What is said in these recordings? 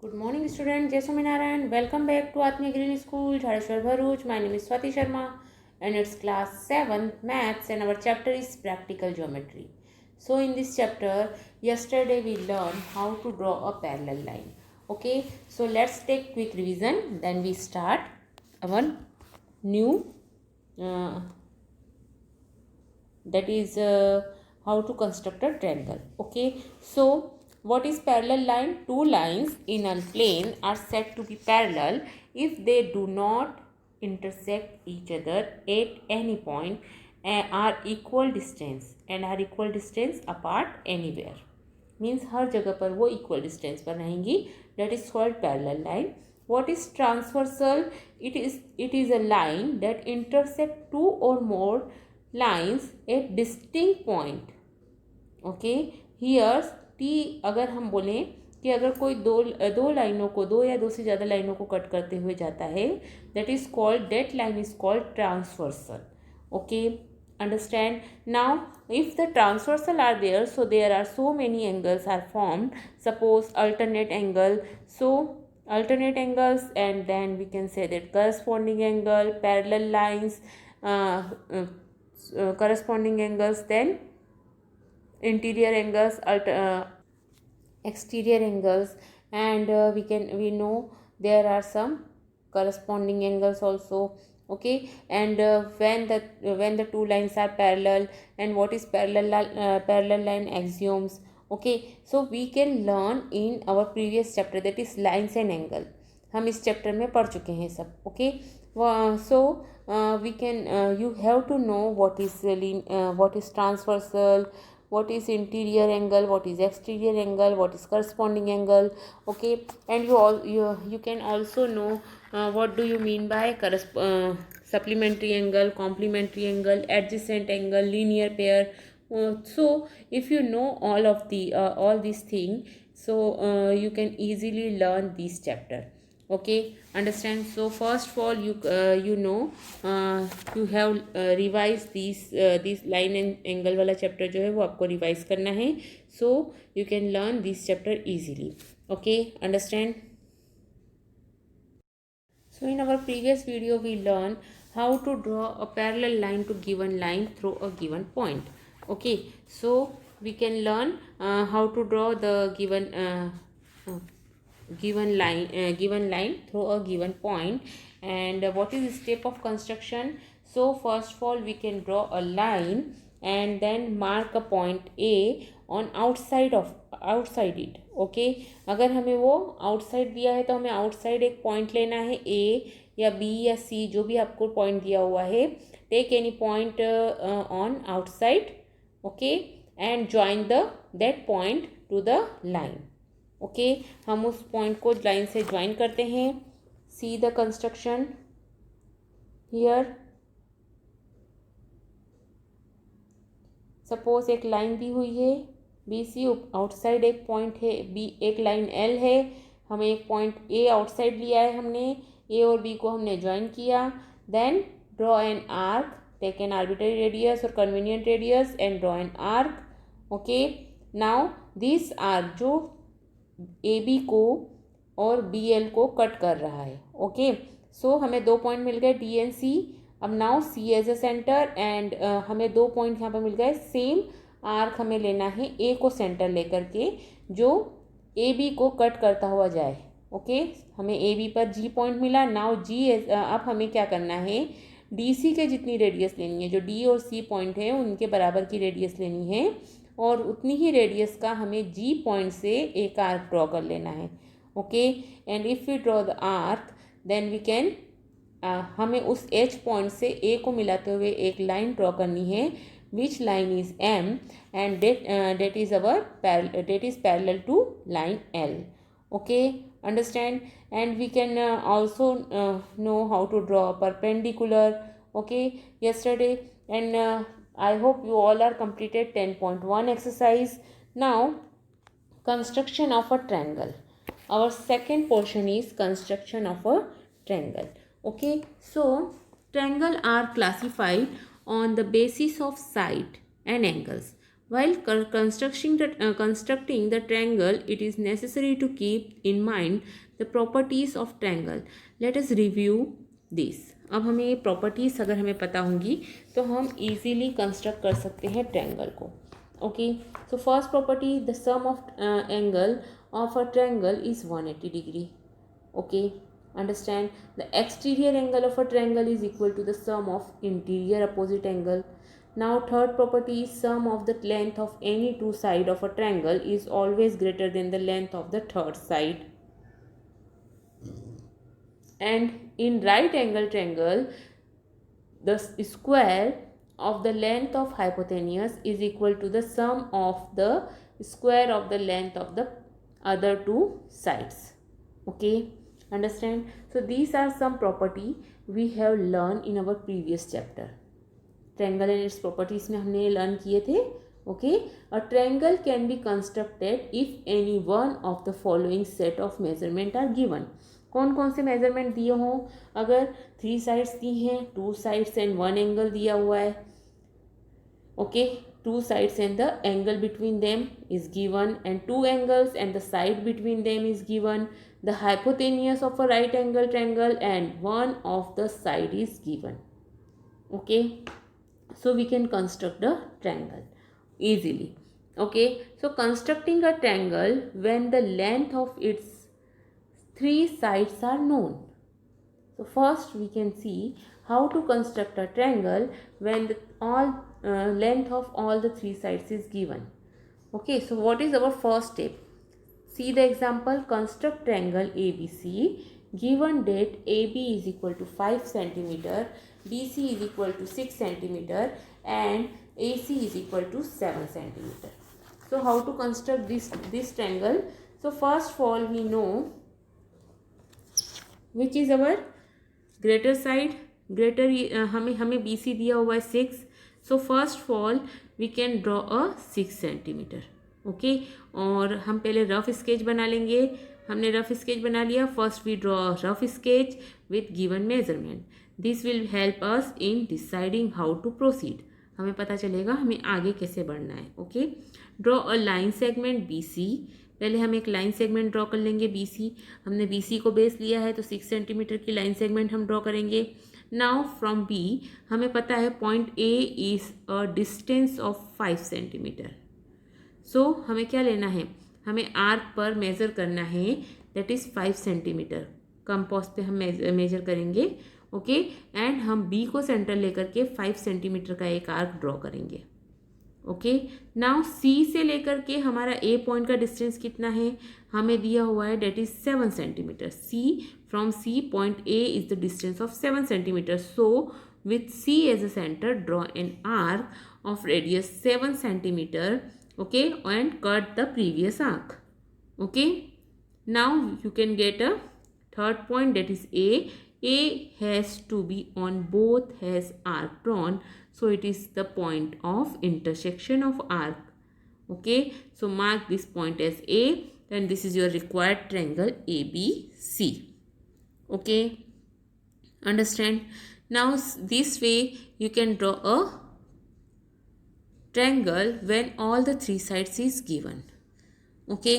Good morning, student. Jai Swaminarayan. Welcome back to Atmiya Green School, Jhareshwar Bharuch. My name is Swati Sharma, and it's class 7 maths, and our chapter is practical geometry. So, in this chapter, yesterday we learned how to draw a parallel line. Okay, so let's take quick revision. Then we start our new uh, that is how to construct a triangle. Okay, so what is parallel line? Two lines in a plane are said to be parallel if they do not intersect each other at any point and are equal distance apart anywhere. Means हर जगह पर वो equal distance पर रहेंगी. That is called parallel line. what is transversal? It is a line that intersect two or more lines at distinct point. Okay, here T अगर हम बोलें कि अगर कोई दो लाइनों को, दो या दो से ज़्यादा लाइनों को कट करते हुए जाता है, that line is called transversal. Okay, understand. Now if the transversal are there, so there are so many angles are formed. Suppose alternate angle, so alternate angles, and then we can say that corresponding angle, parallel lines, corresponding angles, then interior angles, exterior angles, and we know there are some corresponding angles also. Okay, and when the two lines are parallel, and what is parallel line axioms. Okay, so we can learn in our previous chapter, that is lines and angle. हम इस chapter में पढ़ चुके हैं सब. Okay, so we can you have to know what is transversal, what is interior angle, what is exterior angle, what is corresponding angle. Okay, and you can also know what do you mean by supplementary angle, complementary angle, adjacent angle, linear pair. So if you know all these things, so you can easily learn this chapter. Okay, understand. So first of all, you have revised this line and angle वाला chapter जो है वो आपको revise करना है, so you can learn this chapter easily. Okay, understand. So in our previous video we learned how to draw a parallel line to given line through a given point. Okay, so we can learn how to draw the given line through a given point. And what is the step of construction? So first of all, we can draw a line and then mark a point A on outside it. Okay, अगर हमें वो outside दिया है तो हमें outside एक point लेना है, ए या बी या सी, जो भी आपको पॉइंट दिया हुआ है. Take any point on outside. Okay, and join that point to the line. Okay, हम उस पॉइंट को लाइन से ज्वाइन करते हैं. See the construction here. Suppose एक लाइन दी हुई है बी सी, आउटसाइड एक पॉइंट है बी, एक लाइन एल है, हमें एक पॉइंट ए आउटसाइड लिया है हमने, ए और बी को हमने ज्वाइन किया. Then draw an arc, take an arbitrary radius और convenient radius and draw an arc. Okay, now this arc जो ए बी को और बी एल को कट कर रहा है. ओके, सो हमें दो पॉइंट मिल गए डी एंड सी. अब now C as a centre, and हमें दो पॉइंट यहाँ पर मिल गए. सेम आर्क हमें लेना है ए को सेंटर लेकर के, जो ए बी को कट करता हुआ जाए. ओके, हमें ए बी पर जी पॉइंट मिला. नाउ जी अब हमें क्या करना है, डी सी के जितनी रेडियस लेनी है, जो डी और सी पॉइंट है उनके बराबर की रेडियस लेनी है, और उतनी ही रेडियस का हमें जी पॉइंट से एक आर्क ड्रॉ कर लेना है. Okay, and if we draw the arc then we can हमें उस एच पॉइंट से ए को मिलाते हुए एक लाइन ड्रॉ करनी है, which line is M, and that is parallel to line L. Okay, understand. And we can also know how to draw perpendicular. Okay, yesterday, and I hope you all are completed 10.1 exercise. Now construction of a triangle. Our second portion is construction of a triangle. Okay, so triangle are classified on the basis of side and angles. While constructing the triangle, it is necessary to keep in mind the properties of triangle. Let us review this. अब हमें ये properties अगर हमें पता होंगी तो हम easily construct कर सकते हैं triangle को. Okay, so first property, the sum of angle of a triangle is 180 degree. Okay, understand, the exterior angle of a triangle is equal to the sum of interior opposite angle. Now third property is sum of the length of any two side of a triangle is always greater than the length of the third side. And in right angle triangle, the square of the length of hypotenuse is equal to the sum of the square of the length of the other two sides. Okay, understand? So these are some property we have learned in our previous chapter. Triangle and its properties में हमने learn किए थे. Okay, a triangle can be constructed if any one of the following set of measurement are given. कौन कौन से measurement दिए हों? अगर 3 साइड्स दी हैं, 2 साइड्स एंड 1 एंगल दिया हुआ है. Okay, 2 sides and the angle between them is given, and 2 angles and the side between them is given. The hypotenuse of a right angle triangle and one of the side is given. Okay, so we can construct a triangle easily. Okay, so constructing a triangle when the length of its 3 sides are known. So first we can see how to construct a triangle when the all length of all the 3 sides is given. Okay, so what is our first step? See the example. Construct triangle ABC. Given date AB is equal to 5 centimeter, BC is equal to 6 centimeter and AC is equal to 7 centimeter. So how to construct this triangle? So first of all we know which is our greater side. Greater हमें BC दिया हुआ है 6. So first of all we can draw a 6 centimeter. Okay, और हम पहले rough sketch बना लेंगे. हमने रफ स्केच बना लिया. First we draw rough sketch with given measurement. This will help us in deciding how to proceed. हमें पता चलेगा हमें आगे कैसे बढ़ना है. Okay, draw a line segment BC. पहले हम एक लाइन सेगमेंट ड्रॉ कर लेंगे BC. हमने BC को बेस लिया है तो 6 सेंटीमीटर की लाइन सेगमेंट हम ड्रॉ करेंगे. नाउ फ्रॉम B हमें पता है point A is a distance of 5 centimetre. So हमें क्या लेना है? हमें आर्क पर मेज़र करना है, दैट इज़ 5 सेंटीमीटर. कंपास पे हम मेजर करेंगे. ओके, एंड हम B को सेंटर लेकर के 5 सेंटीमीटर का एक आर्क ड्रॉ करेंगे. ओके, नाउ C से लेकर के हमारा A पॉइंट का डिस्टेंस कितना है? हमें दिया हुआ है that is 7 centimetre. From C point A is the distance of 7 centimetre. So with C as a center, draw an arc of radius 7 centimeter. Okay, and cut the previous arc. Okay, now you can get a third point, that is A. A has to be on both has arc drawn, so it is the point of intersection of arc. Okay, so mark this point as A, and this is your required triangle ABC. Okay, understand? Now this way you can draw a triangle when all the 3 sides is given. Okay,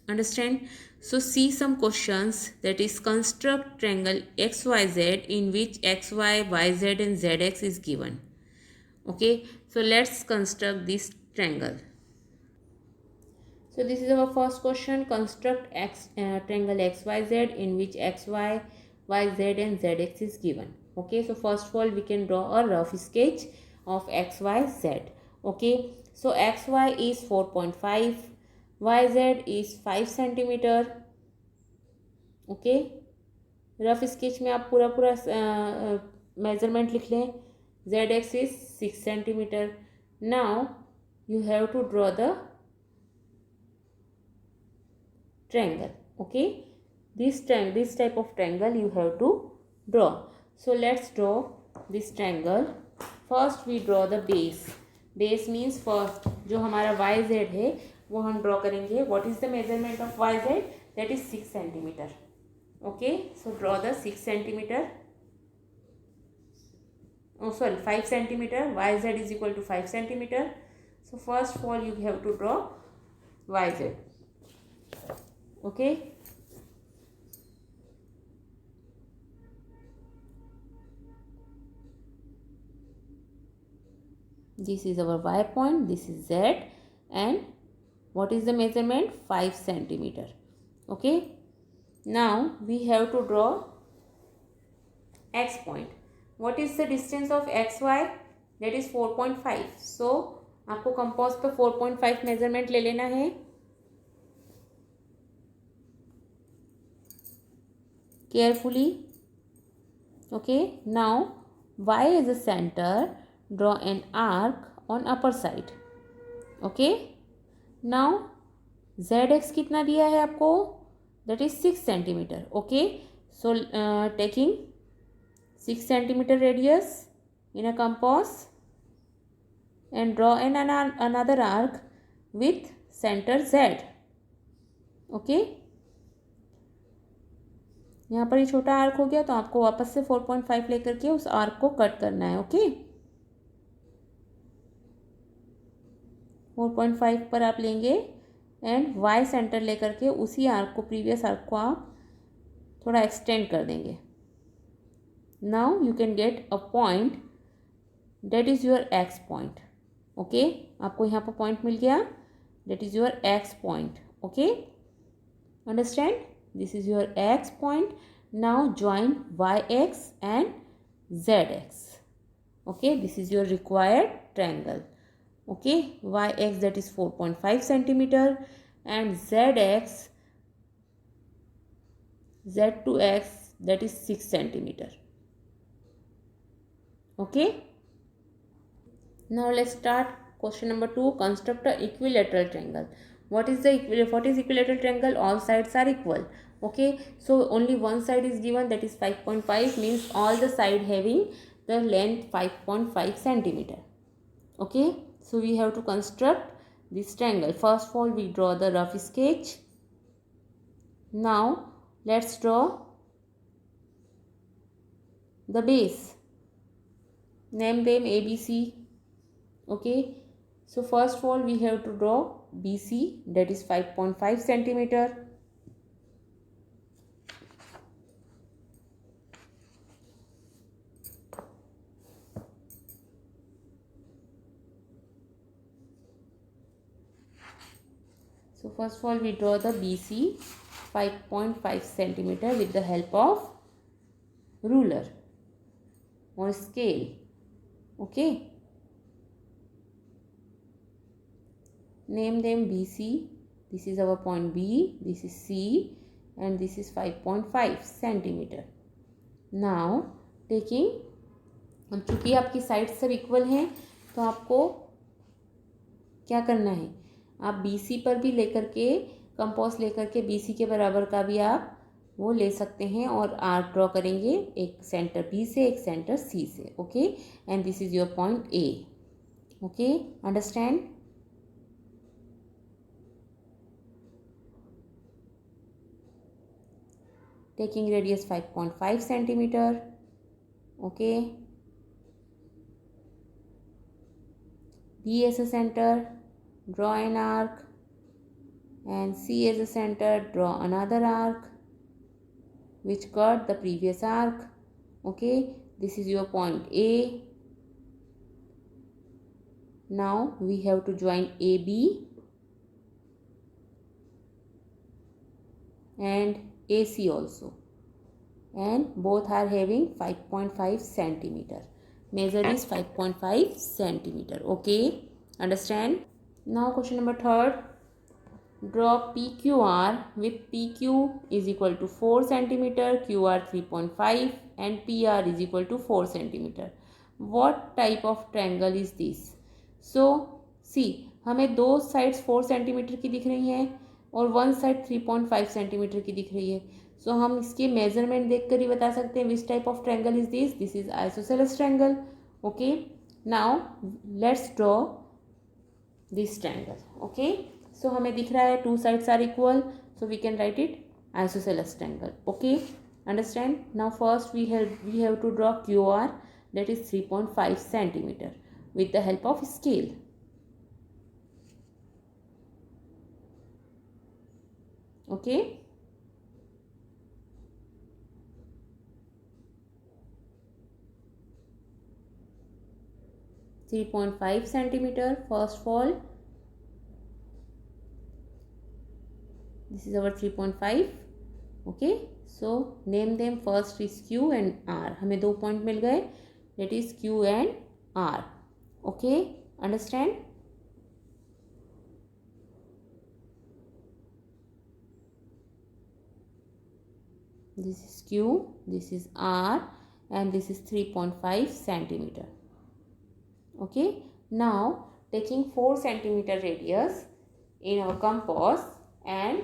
understand? So see some questions, that is construct triangle XYZ in which XY, YZ and ZX is given. Okay, so let's construct this triangle. So this is our first question. Construct triangle XYZ in which XY, YZ and ZX is given. Okay, so first of all we can draw a rough sketch of XYZ. Okay, so XY is 4.5, YZ is 5 centimeter. Okay, rough sketch में आप पूरा measurement लिख लें. ZX is 6 centimeter. Now you have to draw the triangle. Okay, this type of triangle you have to draw. So let's draw this triangle. First we draw the base. Base means first जो हमारा YZ है वो हम draw करेंगे. What is the measurement of YZ? That is 6 centimeter. Okay, so draw the 6 centimeter. Oh sorry, 5 centimeter. YZ is equal to 5 centimeter. So first of all you have to draw YZ. Okay. This is our Y point, this is Z, and what is the measurement? 5 centimeter. Okay. Now we have to draw X point. What is the distance of XY? That is 4.5. So आपको compass पे 4.5 measurement ले लेना है. Carefully. Okay. Now Y is a center. Draw an arc on upper side. Okay. Now ZX कितना दिया है आपको? That is 6 centimeter. Okay. So taking 6 centimeter radius in a compass and draw another arc with center Z. Okay. यहाँ पर ये छोटा arc हो गया तो आपको वापस से 4.5 लेकर के उस आर्क को कट करना है. ओके. 4.5 पर आप लेंगे एंड वाई सेंटर लेकर के उसी आर्क को, प्रीवियस आर्क को आप थोड़ा एक्सटेंड कर देंगे. Now you can get a point that is your x point. Okay. आपको यहाँ पर पॉइंट मिल गया. That is your x point. Okay. Understand. This is your X point. Now join YX and ZX. Okay, this is your required triangle. Okay, YX that is 4.5 centimeter and ZX, Z to X that is 6 centimeter. Okay. Now let's start question number 2. Construct an equilateral triangle. What is equilateral triangle? All sides are equal. Okay, so only one side is given, that is 5.5, means all the side having the length 5.5 centimeter. Okay, so we have to construct this triangle. First of all we draw the rough sketch. Now let's draw the base. Name them ABC. Okay, so first of all we have to draw BC, that is 5.5 centimeter. So first of all we draw the BC 5.5 centimeter with the help of ruler or scale. Okay. Name them BC. This is our point B, this is C and this is 5.5 centimeter. Now taking, अब चूँकि आपकी side सब equal हैं तो आपको क्या करना है, आप BC पर भी लेकर के कंपास लेकर के BC के बराबर का भी आप वो ले सकते हैं और आर्क ड्रॉ करेंगे, एक सेंटर B से एक सेंटर C से. Okay. And this is your point A. Okay. Understand. Taking radius 5.5 centimeter. Okay. B as a center, draw an arc, and C as a center, draw another arc which cut the previous arc. Okay, this is your point A. Now we have to join AB and AC also, and both are having 5.5 centimeter. Measure is 5.5 centimeter. Okay, understand. Now question number 3. Draw PQR with PQ is equal to 4 centimeter, QR 3.5 and PR is equal to 4 centimeter. What type of triangle is this? So see, हमें दो sides 4 centimetre की दिख रही हैं और one side 3.5 centimetre की दिख रही है. सो हम इसके मेजरमेंट देख कर ही बता सकते हैं which type of triangle is this. This is isosceles triangle. Okay. Now let's draw this triangle. Okay. So हमें दिख रहा है two sides are equal, so we can write it isosceles triangle. Okay. Understand. Now first we have to draw QR, that is 3.5 centimeter with the help of scale. Okay, 3.5 centimeter first fall. This is our 3.5. okay, so name them. first is Q and R. हमें 2 point मिल गए, that is Q and R. okay, understand? This is Q, this is R, and this is 3.5 centimeter. okay, now taking 4 centimeter radius in our compass, and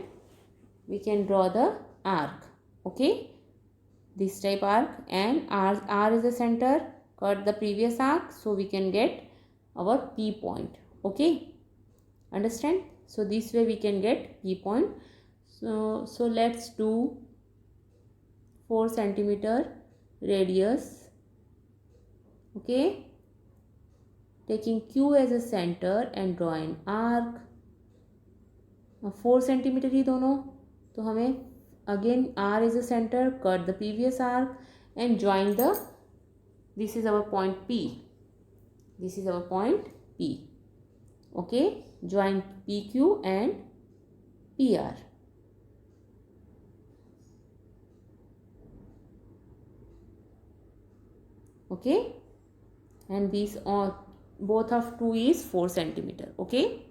we can draw the arc. okay, this type arc, and R is the center, cut the previous arc, so we can get our P point. okay, understand? So this way we can get P point. So let's do 4 centimeter radius. okay, taking Q as a center and draw an arc. 4 centimeter ही दोनों, तो हमें again R is a center, cut the previous arc and join the, this is our point P, this is our point P. okay, join PQ and PR. okay, and these are both of 2 is 4 centimeter. okay,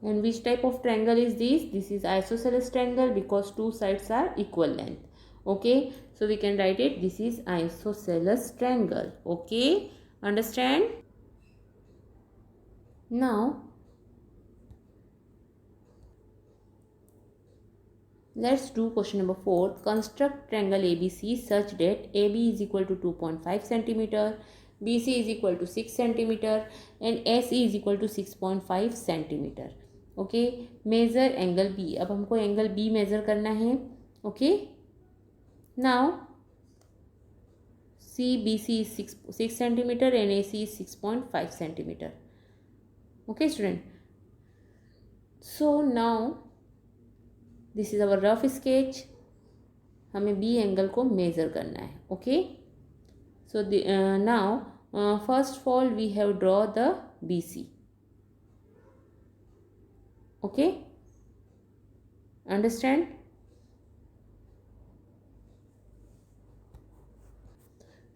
and which type of triangle is this? This is isosceles triangle because two sides are equal length. okay, so we can write it, this is isosceles triangle. okay, understand? Now let's do question number 4. Construct triangle ABC such that AB is equal to 2.5 centimeter, BC is equal to 6 centimeter, and SE is equal to 6.5 centimeter. Okay, measure angle B. अब हमको angle B measure करना है. Okay, now C B C is 6 centimetre and A C is 6.5 centimetre. Okay student, so now this is our rough sketch. हमें B angle को measure करना है. Okay, so now first of all we have draw the B C. okay, understand?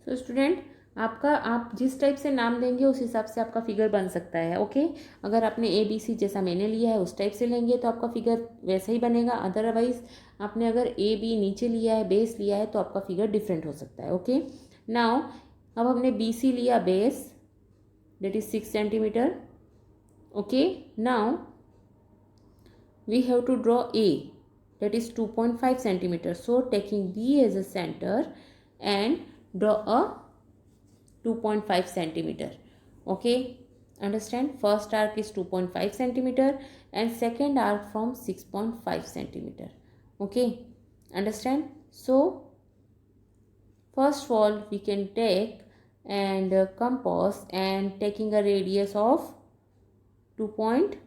so student, आपका आप जिस type से नाम देंगे उस हिसाब से आपका फिगर बन सकता है. ओके, अगर आपने ए बी सी जैसा मैंने लिया है उस टाइप से लेंगे तो आपका फिगर वैसा ही बनेगा. अदरवाइज आपने अगर ए बी नीचे लिया है, बेस लिया है, तो आपका फिगर डिफरेंट हो सकता है. ओके, नाउ अब हमने बी सी लिया base, that is 6 centimetre. Okay, now we have to draw A, that is 2.5 centimeter. so taking B as a center and draw a 2.5 centimeter. okay, understand? first arc is 2.5 centimeter and second arc from 6.5 centimeter. okay, understand? so first of all we can take and compass and taking a radius of 2.5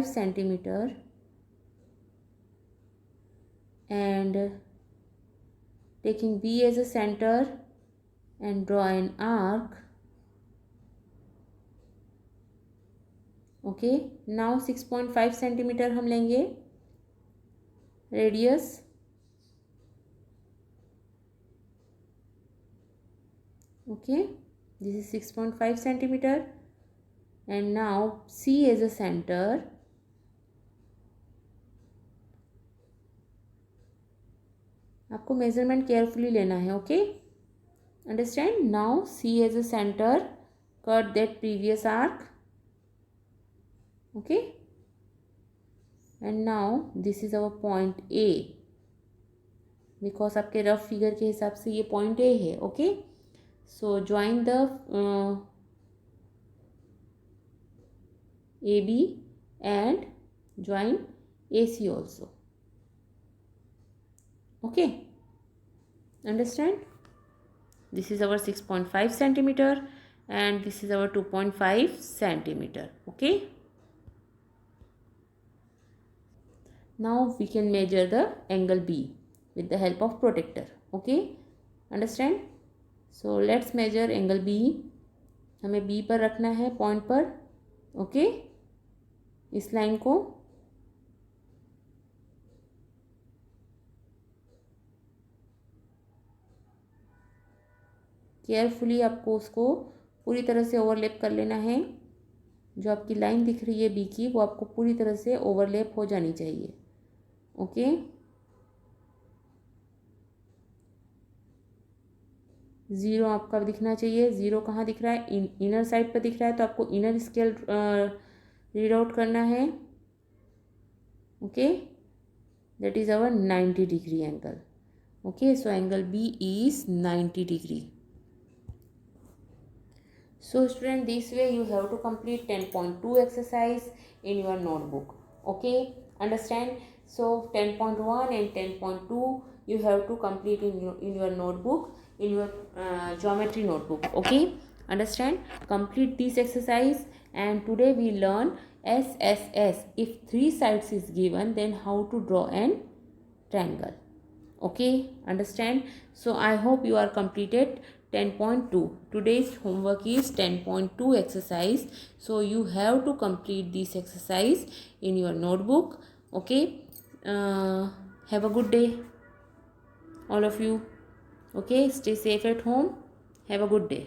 centimeter and taking B as a center and draw an arc. okay, now 6.5 centimeter हम लेंगे radius. okay, this is 6.5 centimeter and now C as a center. आपको measurement carefully लेना है. Okay, understand? Now C as a center, cut that previous arc. okay, and now this is our point A because आपके rough figure के हिसाब से ये point A है. Okay, so join the AB and join AC also. okay, understand? this is our 6.5 centimeter and this is our 2.5 centimeter. okay, Now we can measure the angle B with the help of protractor. Okay, understand? So let's measure angle B. हमें B पर रखना है point पर. Okay, इस line को. Carefully आपको उसको पूरी तरह से ओवरलैप कर लेना है. जो आपकी लाइन दिख रही है बी की, वो आपको पूरी तरह से ओवरलैप हो जानी चाहिए. ओके, ज़ीरो आपका दिखना चाहिए. ज़ीरो कहाँ दिख रहा है? इनर साइड पर दिख रहा है, तो आपको इनर स्केल रीड आउट करना है. Okay, that is our 90 degree angle. Okay, so angle B is 90 degree. So student, this way you have to complete 10.2 exercise in your notebook. Okay, understand? So 10.1 and 10.2 you have to complete in your notebook, in your geometry notebook. Okay, understand? Complete this exercise. And today we learn SSS. If three sides is given, then how to draw an triangle. Okay, understand? So I hope you are completed 10.2. Today's homework is 10.2 exercise. So you have to complete this exercise in your notebook. Okay, have a good day, all of you. Okay, stay safe at home. Have a good day.